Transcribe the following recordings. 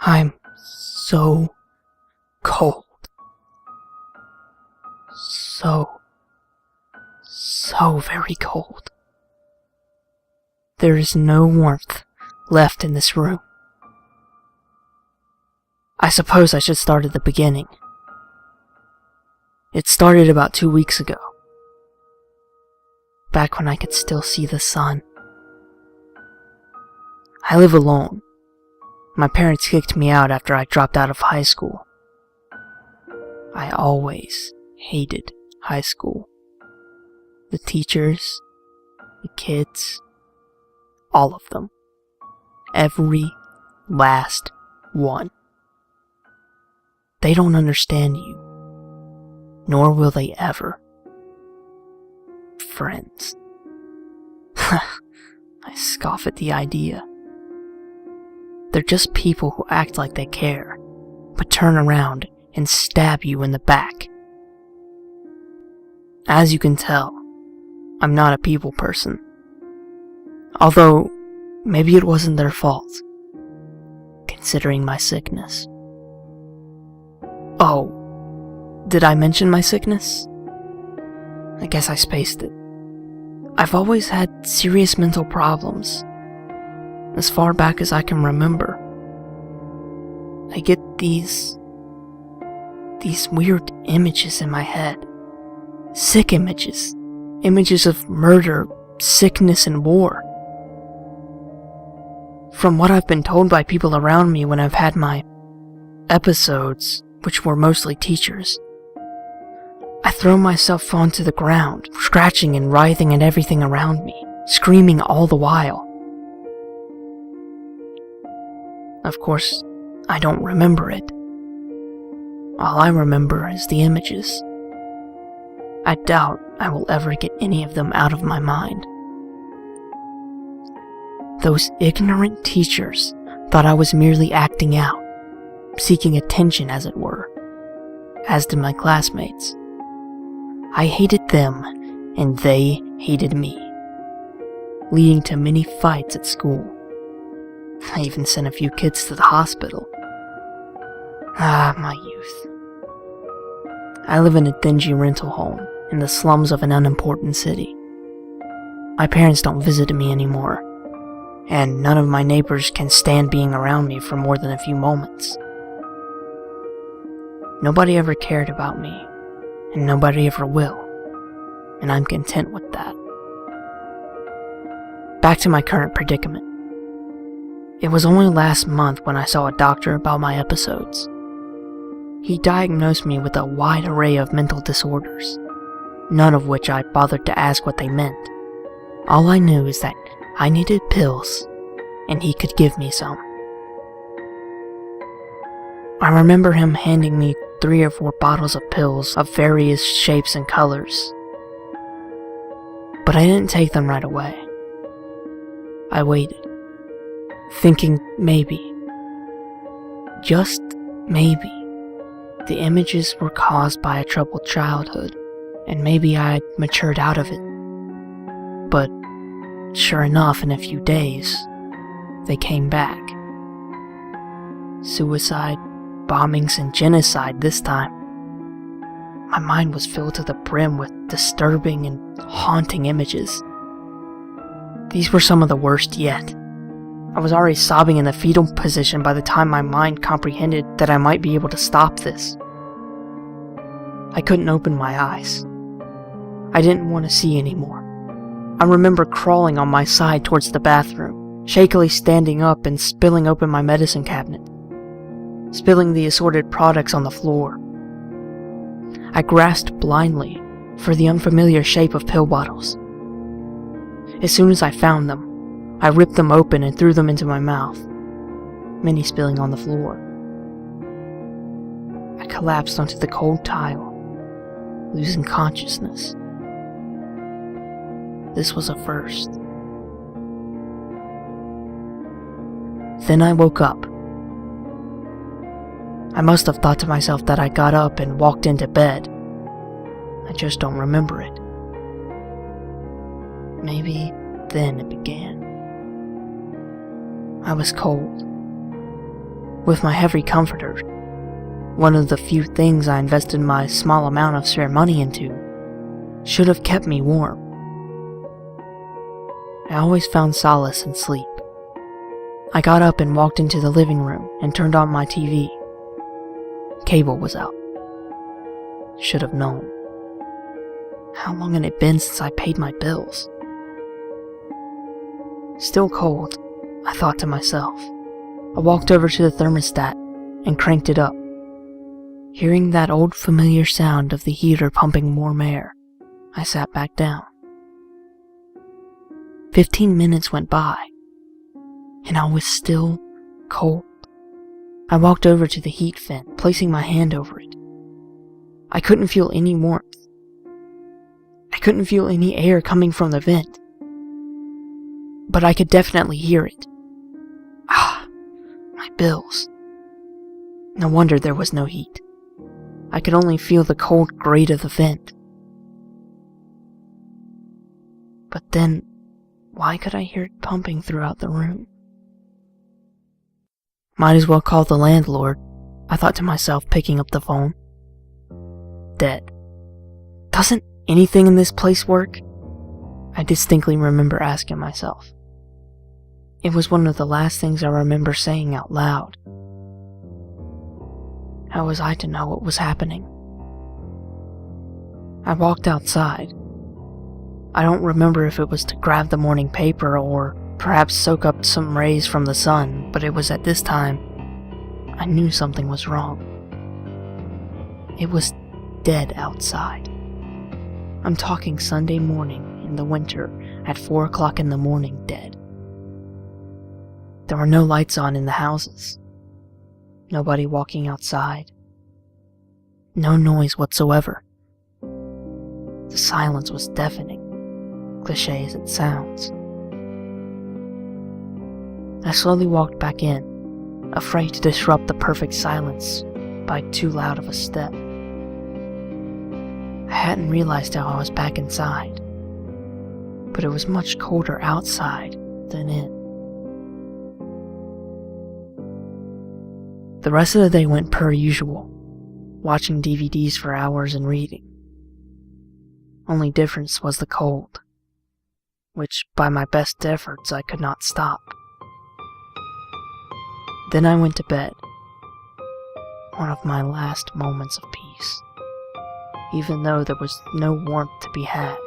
I'm so cold. So very cold. There is no warmth left in this room. I suppose I should start at the beginning. It started about 2 weeks ago, back when I could still see the sun. I live alone. My parents kicked me out after I dropped out of high school. I always hated high school. The teachers, the kids, all of them. Every last one. They don't understand you, nor will they ever. Friends. I scoff at the idea. They're just people who act like they care, but turn around and stab you in the back. As you can tell, I'm not a people person. Although, maybe it wasn't their fault, considering my sickness. Oh, did I mention my sickness? I guess I spaced it. I've always had serious mental problems, as far back as I can remember. I get these weird images in my head. Sick images. Images of murder, sickness, and war. From what I've been told by people around me when I've had my episodes, which were mostly teachers, I throw myself onto the ground, scratching and writhing at everything around me, screaming all the while. Of course, I don't remember it. All I remember is the images. I doubt I will ever get any of them out of my mind. Those ignorant teachers thought I was merely acting out, seeking attention as it were, as did my classmates. I hated them, and they hated me, leading to many fights at school. I even sent a few kids to the hospital. My youth. I live in a dingy rental home in the slums of an unimportant city. My parents don't visit me anymore, and none of my neighbors can stand being around me for more than a few moments. Nobody ever cared about me, and nobody ever will, and I'm content with that. Back to my current predicament. It was only last month when I saw a doctor about my episodes. He diagnosed me with a wide array of mental disorders, none of which I bothered to ask what they meant. All I knew is that I needed pills, and he could give me some. I remember him handing me 3 or 4 bottles of pills of various shapes and colors. But I didn't take them right away. I waited, thinking maybe, just maybe, the images were caused by a troubled childhood, and maybe I had matured out of it. But sure enough, in a few days, they came back. Suicide, bombings, and genocide this time. My mind was filled to the brim with disturbing and haunting images. These were some of the worst yet. I was already sobbing in the fetal position by the time my mind comprehended that I might be able to stop this. I couldn't open my eyes. I didn't want to see anymore. I remember crawling on my side towards the bathroom, shakily standing up and spilling open my medicine cabinet, spilling the assorted products on the floor. I grasped blindly for the unfamiliar shape of pill bottles. As soon as I found them, I ripped them open and threw them into my mouth, many spilling on the floor. I collapsed onto the cold tile, losing consciousness. This was a first. Then I woke up. I must have thought to myself that I got up and walked into bed. I just don't remember it. Maybe then it began. I was cold. with my heavy comforter, one of the few things I invested my small amount of spare money into, should have kept me warm. I always found solace in sleep. I got up and walked into the living room and turned on my TV. Cable was out. Should have known. How long had it been since I paid my bills? Still cold, I thought to myself. I walked over to the thermostat and cranked it up. Hearing that old familiar sound of the heater pumping warm air, I sat back down. 15 minutes went by, and I was still cold. I walked over to the heat vent, placing my hand over it. I couldn't feel any warmth. I couldn't feel any air coming from the vent, but I could definitely hear it. My bills. No wonder there was no heat. I could only feel the cold grate of the vent. But then, why could I hear it pumping throughout the room? Might as well call the landlord, I thought to myself, picking up the phone. Dead. Doesn't anything in this place work? I distinctly remember asking myself. It was one of the last things I remember saying out loud. How was I to know what was happening? I walked outside. I don't remember if it was to grab the morning paper or perhaps soak up some rays from the sun, but it was at this time I knew something was wrong. It was dead outside. I'm talking Sunday morning in the winter at 4 o'clock in the morning, dead. There were no lights on in the houses. Nobody walking outside. No noise whatsoever. The silence was deafening, cliché as it sounds. I slowly walked back in, afraid to disrupt the perfect silence by too loud of a step. I hadn't realized how I was back inside, but it was much colder outside than in. The rest of the day went per usual, watching DVDs for hours and reading. Only difference was the cold, which by my best efforts I could not stop. Then I went to bed, one of my last moments of peace, even though there was no warmth to be had.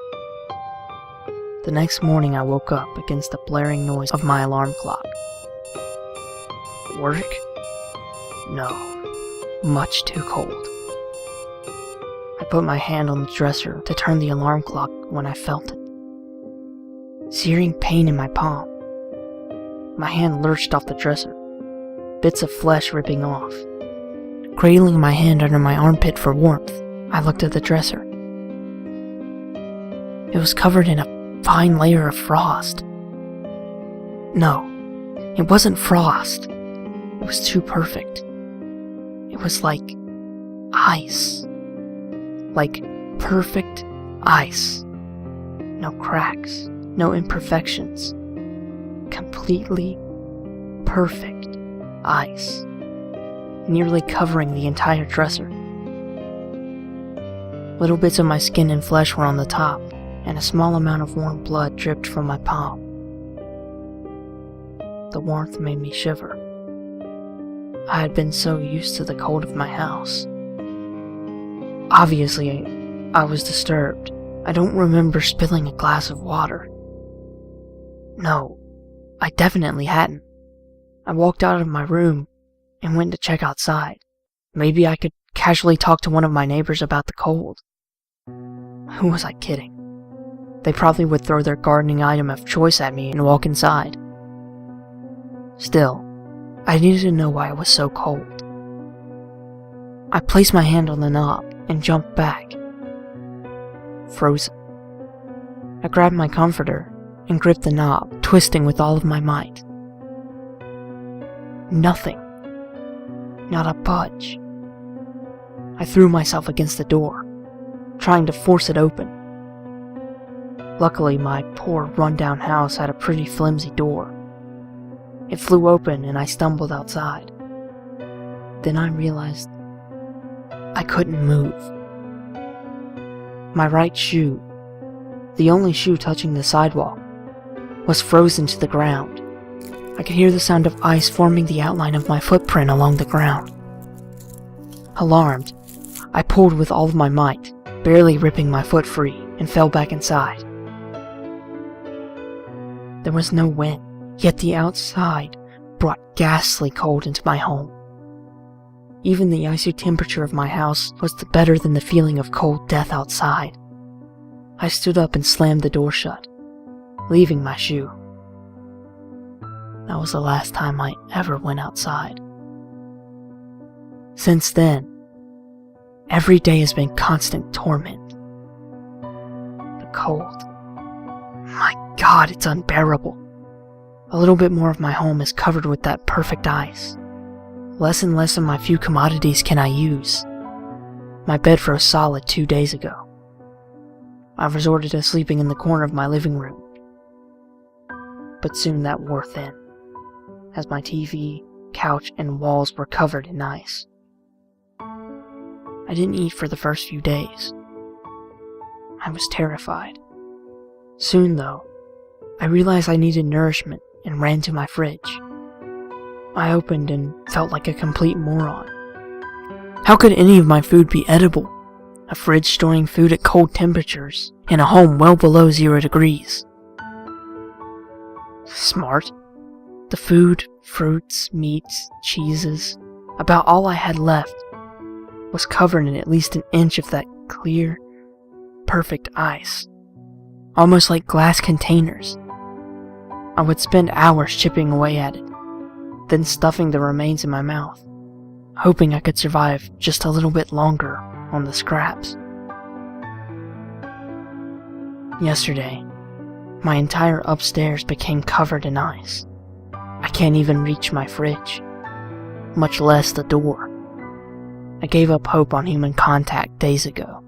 The next morning I woke up against the blaring noise of my alarm clock. Work? No, much too cold. I put my hand on the dresser to turn the alarm clock when I felt it. Searing pain in my palm. My hand lurched off the dresser, bits of flesh ripping off. Cradling my hand under my armpit for warmth, I looked at the dresser. It was covered in a fine layer of frost. No, it wasn't frost. It was too perfect. It was like ice. Like perfect ice. No cracks, no imperfections. Completely perfect ice. Nearly covering the entire dresser. Little bits of my skin and flesh were on the top, and a small amount of warm blood dripped from my palm. The warmth made me shiver. I had been so used to the cold of my house. Obviously, I was disturbed. I don't remember spilling a glass of water. No, I definitely hadn't. I walked out of my room and went to check outside. Maybe I could casually talk to one of my neighbors about the cold. Who was I kidding? They probably would throw their gardening item of choice at me and walk inside. Still, I needed to know why it was so cold. I placed my hand on the knob and jumped back. Frozen. I grabbed my comforter and gripped the knob, twisting with all of my might. Nothing. Not a budge. I threw myself against the door, trying to force it open. Luckily, my poor run-down house had a pretty flimsy door. It flew open and I stumbled outside. Then I realized I couldn't move. My right shoe, the only shoe touching the sidewalk, was frozen to the ground. I could hear the sound of ice forming the outline of my footprint along the ground. Alarmed, I pulled with all of my might, barely ripping my foot free, and fell back inside. There was no wind, yet the outside brought ghastly cold into my home. Even the icy temperature of my house was better than the feeling of cold death outside. I stood up and slammed the door shut, leaving my shoe. That was the last time I ever went outside. Since then, every day has been constant torment. The cold. My God, it's unbearable. A little bit more of my home is covered with that perfect ice. Less and less of my few commodities can I use. My bed froze solid 2 days ago. I've resorted to sleeping in the corner of my living room. But soon that wore thin, as my TV, couch, and walls were covered in ice. I didn't eat for the first few days. I was terrified. Soon, though, I realized I needed nourishment and ran to my fridge. I opened and felt like a complete moron. How could any of my food be edible? A fridge storing food at cold temperatures in a home well below 0 degrees. Smart. The food, fruits, meats, cheeses, about all I had left, was covered in at least an inch of that clear, perfect ice. Almost like glass containers. I would spend hours chipping away at it, then stuffing the remains in my mouth, hoping I could survive just a little bit longer on the scraps. Yesterday, my entire upstairs became covered in ice. I can't even reach my fridge, much less the door. I gave up hope on human contact days ago.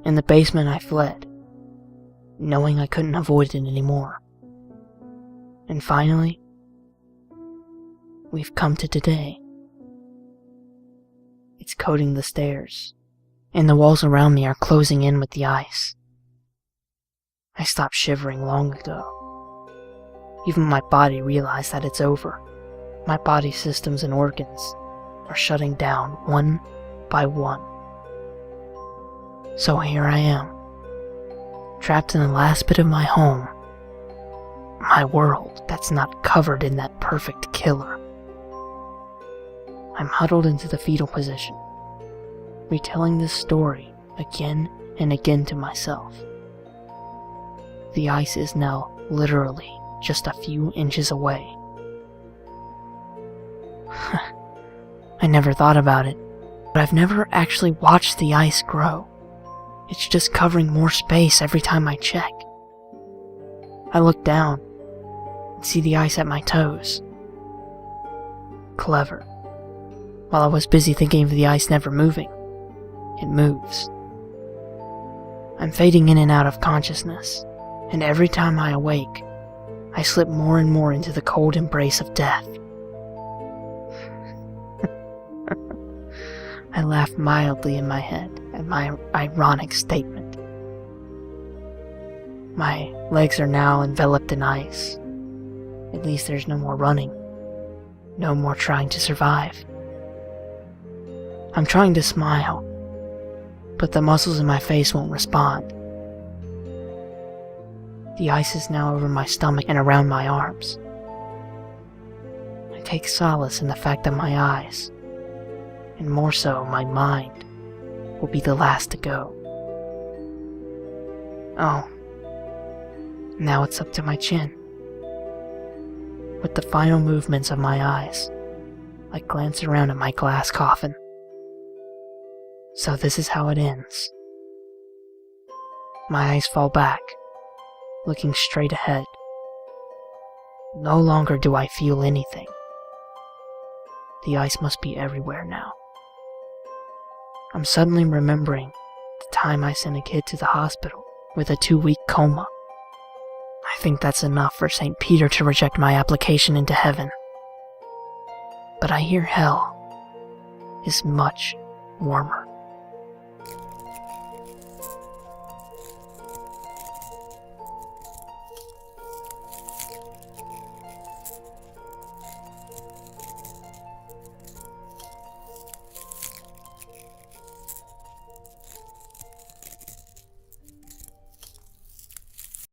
In the basement I fled, knowing I couldn't avoid it anymore. And finally, we've come to today. It's coating the stairs, and the walls around me are closing in with the ice. I stopped shivering long ago. Even my body realized that it's over. My body systems and organs are shutting down one by one. So here I am, trapped in the last bit of my home, my world that's not covered in that perfect killer. I'm huddled into the fetal position, retelling this story again and again to myself. The ice is now literally just a few inches away. I never thought about it, but I've never actually watched the ice grow. It's just covering more space every time I check. I look down and see the ice at my toes. Clever. While I was busy thinking of the ice never moving, it moves. I'm fading in and out of consciousness, and every time I awake, I slip more and more into the cold embrace of death. I laugh mildly in my head at my ironic statement. My legs are now enveloped in ice. At least there's no more running, no more trying to survive. I'm trying to smile, but the muscles in my face won't respond. The ice is now over my stomach and around my arms. I take solace in the fact that my eyes, and more so my mind, will be the last to go. Oh, now it's up to my chin. With the final movements of my eyes, I glance around at my glass coffin. So this is how it ends. My eyes fall back, looking straight ahead. No longer do I feel anything. The ice must be everywhere now. I'm suddenly remembering the time I sent a kid to the hospital with a 2-week coma. I think that's enough for St. Peter to reject my application into heaven. But I hear hell, is much warmer.